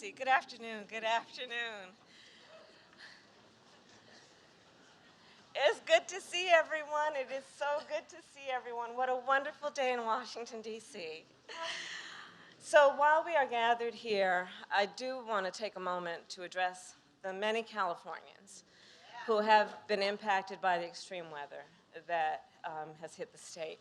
D.C. Good afternoon. Good afternoon. It's good to see everyone. It is so good to see everyone. What a wonderful day in Washington, D.C. So while we are gathered here, I do want to take a moment to address the many Californians who have been impacted by the extreme weather that has hit the state.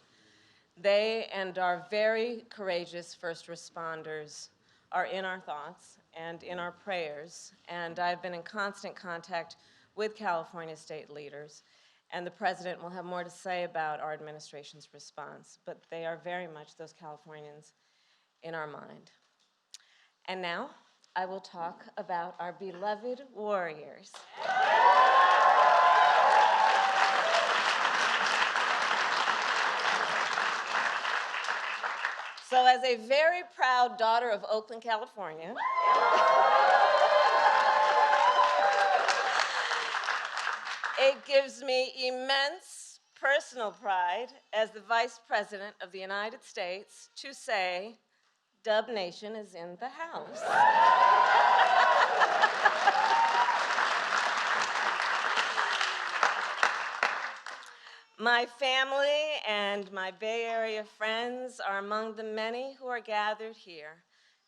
They and our very courageous first responders are in our thoughts and in our prayers, and I've been in constant contact with California state leaders, and the president will have more to say about our administration's response, but they are very much those Californians in our mind. And now, I will talk about our beloved warriors. So as a very proud daughter of Oakland, California, it gives me immense personal pride as the Vice President of the United States to say, Dub Nation is in the house. My family and my Bay Area friends are among the many who are gathered here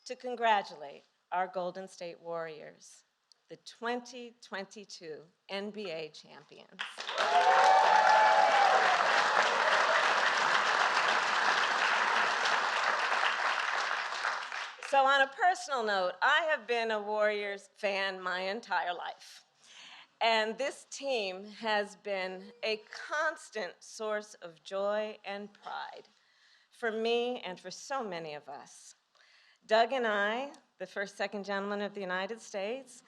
to congratulate our Golden State Warriors, the 2022 NBA champions. So on a personal note, I have been a Warriors fan my entire life. And this team has been a constant source of joy and pride for me and for so many of us. Doug and I, the first, second gentlemen of the United States,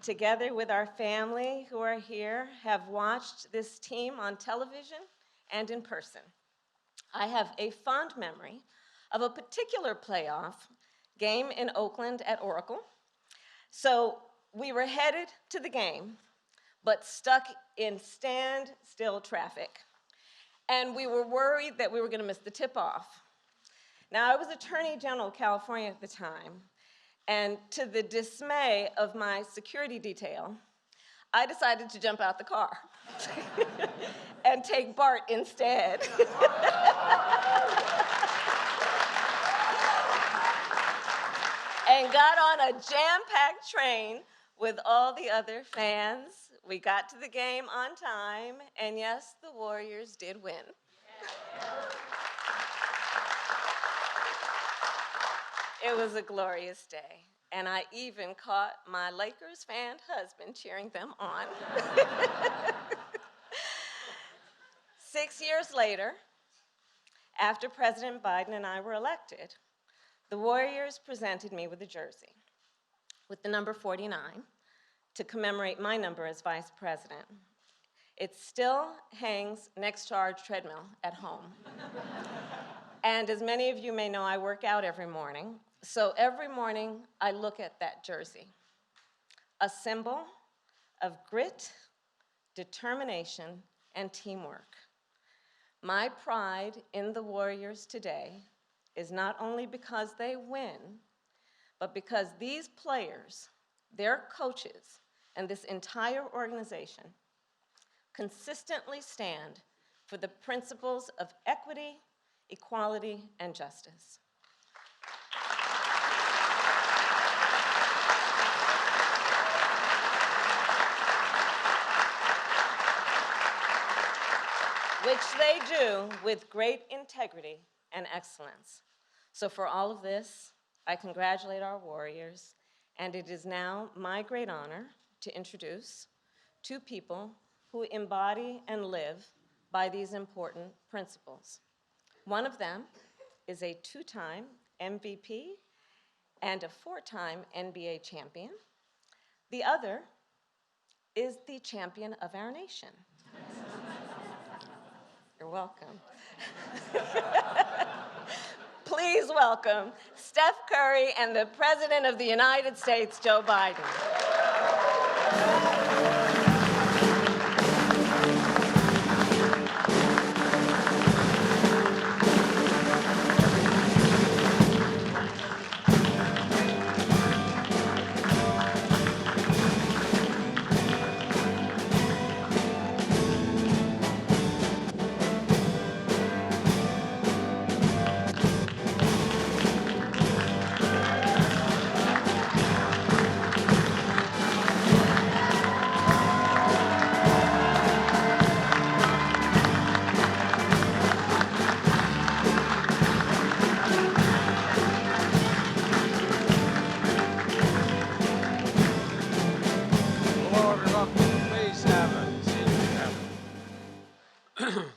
together with our family who are here, have watched this team on television and in person. I have a fond memory of a particular playoff game in Oakland at Oracle. So we were headed to the game, but stuck in standstill traffic. And we were worried that we were going to miss the tip-off. Now, I was Attorney General of California at the time, and to the dismay of my security detail, I decided to jump out the car and take BART instead. And got on a jam-packed train with all the other fans. We got to the game on time, and yes, the Warriors did win. It was a glorious day, and I even caught my Lakers fan husband cheering them on. 6 years later, after President Biden and I were elected, the Warriors presented me with a jersey with the number 49 to commemorate my number as vice president. It still hangs next to our treadmill at home. And as many of you may know, I work out every morning. So every morning, I look at that jersey, a symbol of grit, determination, and teamwork. My pride in the Warriors today is not only because they win, but because these players, their coaches, and this entire organization consistently stand for the principles of equity, equality, and justice. Which they do with great integrity and excellence. So for all of this, I congratulate our Warriors, and it is now my great honor to introduce two people who embody and live by these important principles. One of them is a two-time MVP and a four-time NBA champion. The other is the champion of our nation. You're welcome. Please welcome Steph Curry and the President of the United States, Joe Biden. I'm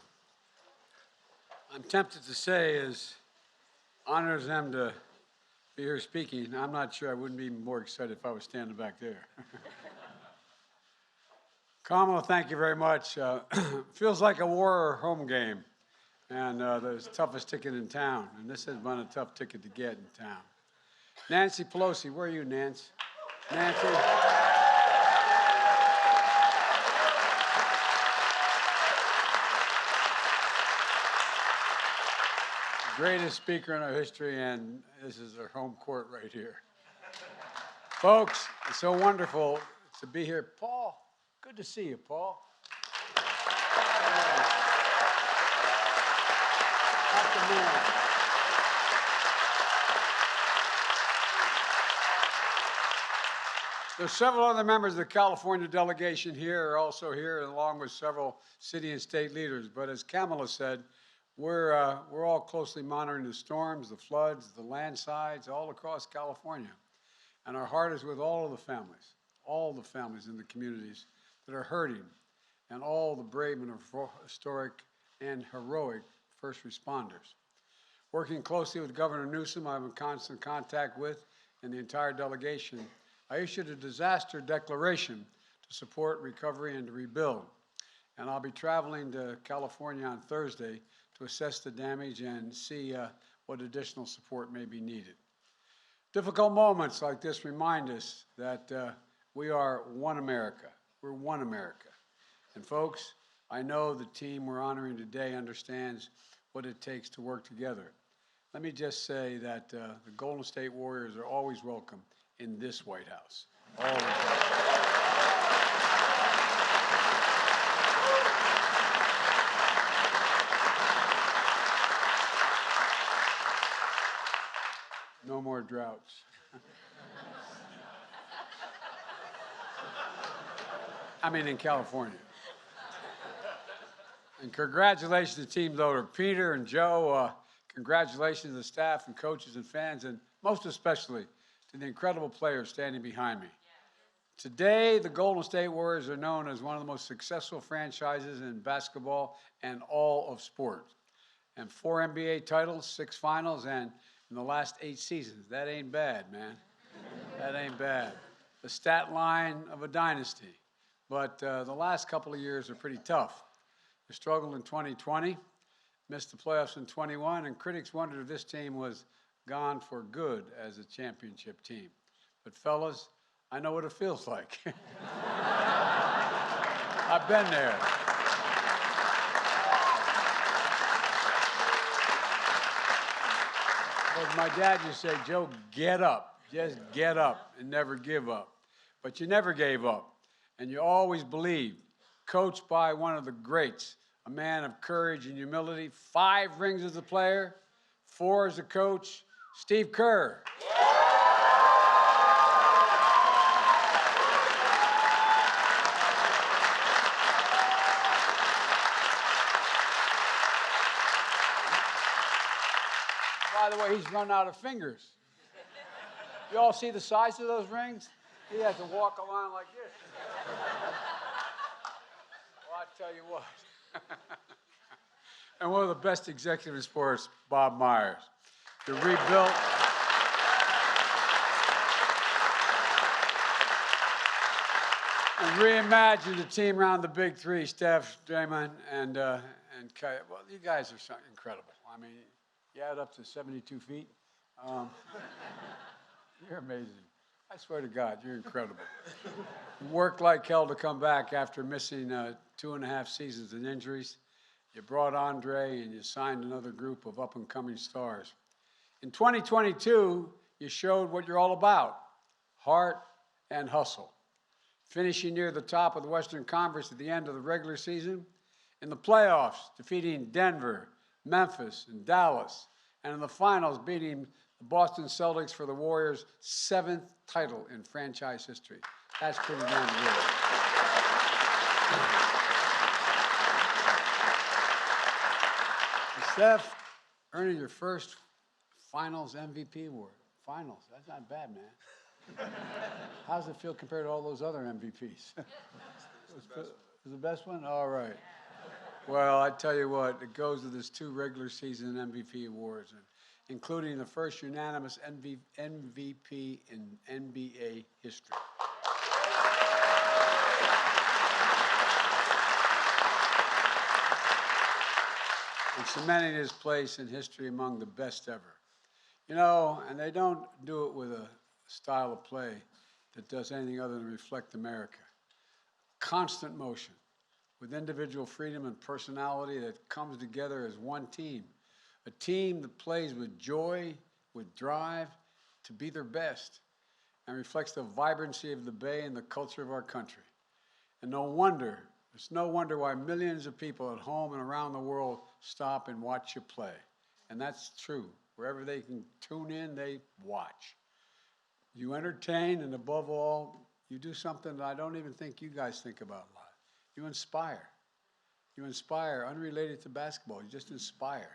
tempted to say as honors them to be here speaking, I'm not sure I wouldn't be more excited if I was standing back there. Kamala, thank you very much. Feels like a war home game, and the toughest ticket in town, and this has been a tough ticket to get in town. Nancy Pelosi, where are you, Nancy? Nancy? Greatest speaker in our history, and this is our home court right here. Folks, it's so wonderful to be here. Paul, good to see you, Paul. There's several other members of the California delegation here, are also here, along with several city and state leaders. But as Kamala said, we're all closely monitoring the storms, the floods, the landslides all across California. And our heart is with all the families in the communities that are hurting, and all the brave and historic and heroic first responders. Working closely with Governor Newsom, I'm in constant contact with, and the entire delegation, I issued a disaster declaration to support recovery and to rebuild. And I'll be traveling to California on Thursday to assess the damage and see what additional support may be needed. Difficult moments like this remind us that we are one America. We're one America. And folks, I know the team we're honoring today understands what it takes to work together. Let me just say that the Golden State Warriors are always welcome in this White House. Always welcome. No more droughts. I mean, in California. And congratulations to team leader Peter and Joe. Congratulations to the staff and coaches and fans, and most especially to the incredible players standing behind me. Today, the Golden State Warriors are known as one of the most successful franchises in basketball and all of sport. And 4 NBA titles, 6 finals, and in the last 8 seasons. That ain't bad, man. That ain't bad. The stat line of a dynasty. But the last couple of years are pretty tough. We struggled in 2020, missed the playoffs in 21, and critics wondered if this team was gone for good as a championship team. But fellas, I know what it feels like. I've been there. As my dad used to say, Joe, get up. Just get up and never give up. But you never gave up, and you always believed. Coached by one of the greats, a man of courage and humility, 5 rings as a player, 4 as a coach, Steve Kerr. By the way, he's run out of fingers. You all see the size of those rings? He has to walk around like this. Well, I tell you what. And one of the best executives in sports, Bob Myers. The rebuilt. And reimagined the team around the big 3, Steph, Draymond, and Kai. Well, you guys are so incredible. I mean, you add up to 72 feet. You're amazing. I swear to God, you're incredible. You worked like hell to come back after missing 2.5 seasons and injuries. You brought Andre and you signed another group of up-and-coming stars. In 2022, you showed what you're all about, heart and hustle. Finishing near the top of the Western Conference at the end of the regular season, in the playoffs, defeating Denver, Memphis, and Dallas, and in the finals, beating the Boston Celtics for the Warriors' 7th title in franchise history. That's pretty damn good. Steph, earning your first Finals MVP award. Finals, that's not bad, man. How does it feel compared to all those other MVPs? It was the best one? All right. Well, I tell you what, it goes with his 2 regular season MVP awards, including the first unanimous MVP in NBA history. And cementing his place in history among the best ever. You know, and they don't do it with a style of play that does anything other than reflect America. Constant motion with individual freedom and personality that comes together as one team. A team that plays with joy, with drive, to be their best, and reflects the vibrancy of the Bay and the culture of our country. And it's no wonder why millions of people at home and around the world stop and watch you play. And that's true. Wherever they can tune in, they watch. You entertain, and above all, you do something that I don't even think you guys think about a lot. You inspire. You inspire, unrelated to basketball. You just inspire.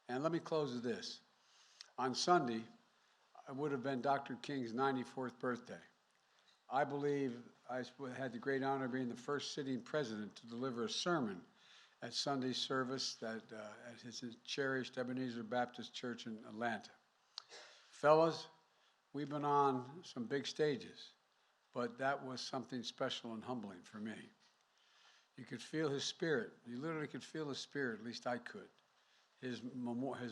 And let me close with this. On Sunday, it would have been Dr. King's 94th birthday. I believe I had the great honor of being the first sitting president to deliver a sermon at Sunday's service at his cherished Ebenezer Baptist Church in Atlanta. Fellas, we've been on some big stages, but that was something special and humbling for me. You could feel his spirit. You literally could feel his spirit, at least I could. His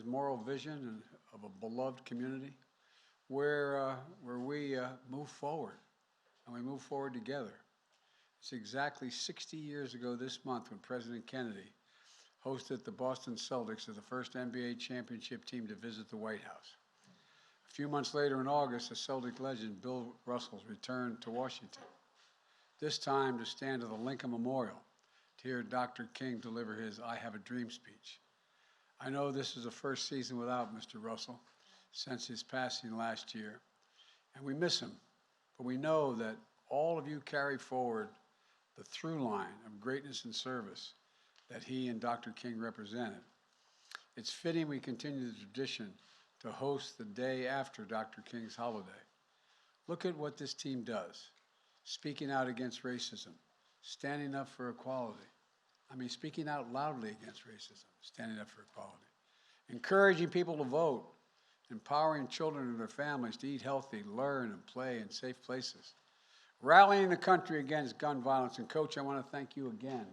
moral vision of a beloved community where we move forward, and we move forward together. It's exactly 60 years ago this month when President Kennedy hosted the Boston Celtics as the first NBA championship team to visit the White House. A few months later in August, the Celtic legend Bill Russell returned to Washington, this time to stand at the Lincoln Memorial to hear Dr. King deliver his I Have a Dream speech. I know this is the first season without Mr. Russell since his passing last year, and we miss him, but we know that all of you carry forward the through line of greatness and service that he and Dr. King represented. It's fitting we continue the tradition to host the day after Dr. King's holiday. Look at what this team does, speaking out against racism, standing up for equality. Speaking out loudly against racism, standing up for equality, encouraging people to vote, empowering children and their families to eat healthy, learn, and play in safe places, rallying the country against gun violence. And Coach, I want to thank you again.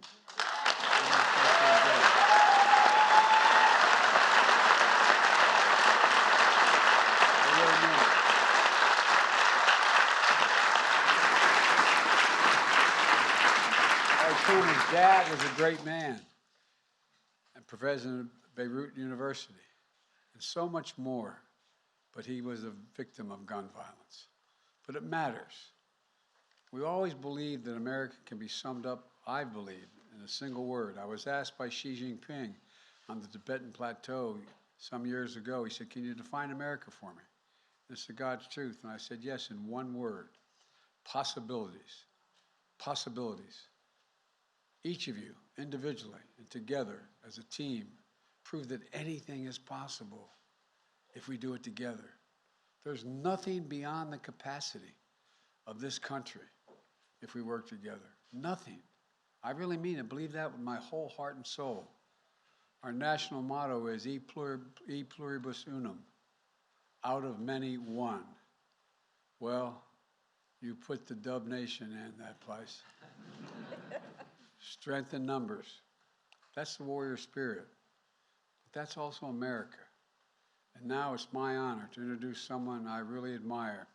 His dad was a great man and professor at Beirut University, and so much more, but he was a victim of gun violence. But it matters. We always believe that America can be summed up, I believe, in a single word. I was asked by Xi Jinping on the Tibetan Plateau some years ago, he said, "Can you define America for me?" And it's the God's truth. And I said, yes, in one word: possibilities. Possibilities. Each of you, individually and together as a team, prove that anything is possible if we do it together. There's nothing beyond the capacity of this country if we work together. Nothing. I really mean it. Believe that with my whole heart and soul. Our national motto is E pluribus unum, out of many one. Well, you put the Dub Nation in that place. Strength in numbers. That's the warrior spirit. But that's also America. And now it's my honor to introduce someone I really admire,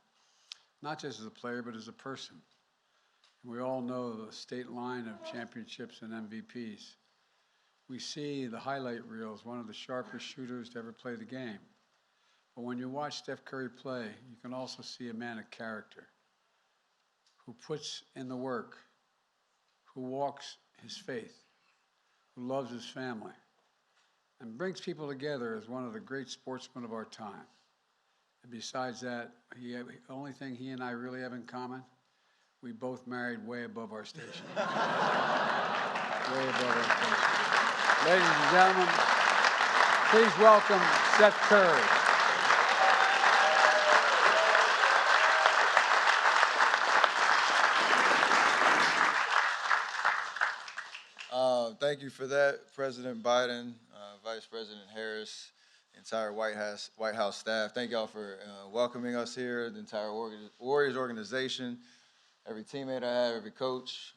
not just as a player, but as a person. We all know the state line of championships and MVPs. We see the highlight reels, one of the sharpest shooters to ever play the game. But when you watch Steph Curry play, you can also see a man of character who puts in the work, who walks his faith, who loves his family, and brings people together as one of the great sportsmen of our time. And besides that, the only thing he and I really have in common, we both married way above our station. Way above our station. Ladies and gentlemen, please welcome Seth Curry. Thank you for that, President Biden, Vice President Harris, entire White House staff. Thank y'all for welcoming us here, the entire Warriors organization, every teammate I have, every coach,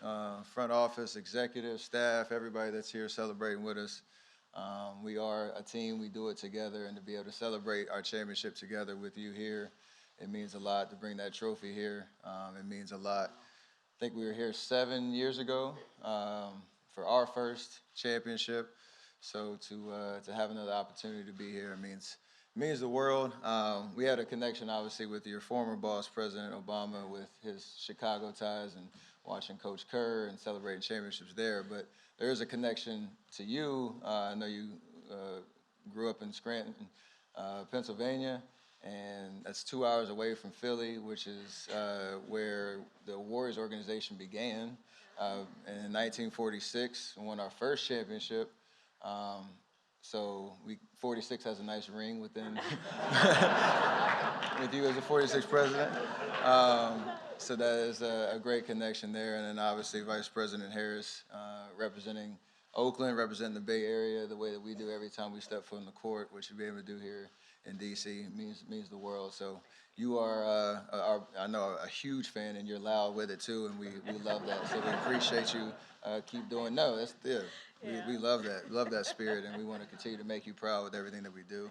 front office, executive, staff, everybody that's here celebrating with us. We are a team. We do it together, and to be able to celebrate our championship together with you here, it means a lot to bring that trophy here. It means a lot. I think we were here 7 years ago for our first championship. So to have another opportunity to be here means the world. We had a connection, obviously, with your former boss, President Obama, with his Chicago ties and watching Coach Kerr and celebrating championships there. But there is a connection to you. I know you grew up in Scranton, Pennsylvania, and that's 2 hours away from Philly, which is where the Warriors organization began in 1946 and won our first championship. So 46 has a nice ring within with you as a 46 president. So that is a great connection there. And then obviously Vice President Harris representing Oakland, representing the Bay Area the way that we do every time we step foot in the court, which you'll be able to do here in D.C. means the world. So you are, I know, a huge fan, and you're loud with it too, and we love that. So we appreciate you. Keep doing. No, that's yeah. We love that spirit, and we want to continue to make you proud with everything that we do.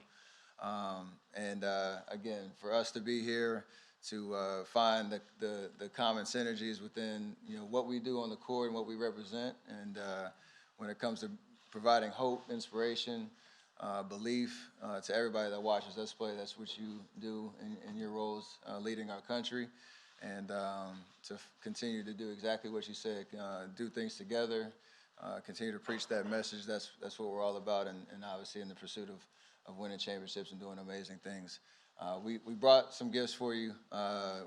Again, for us to be here, to find the common synergies within what we do on the court and what we represent, and when it comes to providing hope, inspiration, belief to everybody that watches us play. That's what you do in your roles leading our country, and to continue to do exactly what you said, do things together, continue to preach that message. That's what we're all about, and obviously in the pursuit of winning championships and doing amazing things. We brought some gifts for you.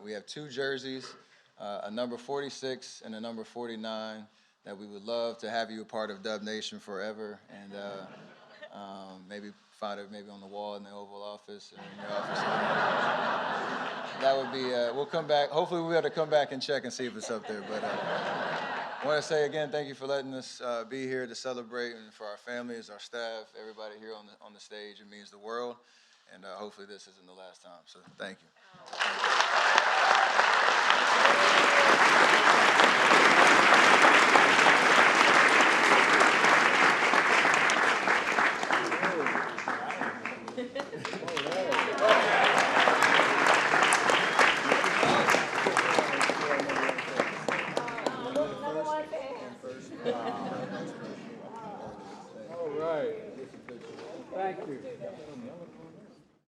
We have 2 jerseys, a number 46 and a number 49 that we would love to have you a part of Dub Nation forever, and maybe find it maybe on the wall in the Oval Office or in your office. That would be, we'll come back. Hopefully we'll be able to come back and check and see if it's up there. But I want to say again, thank you for letting us be here to celebrate, and for our families, our staff, everybody here on the stage. It means the world, and hopefully this isn't the last time. So thank you.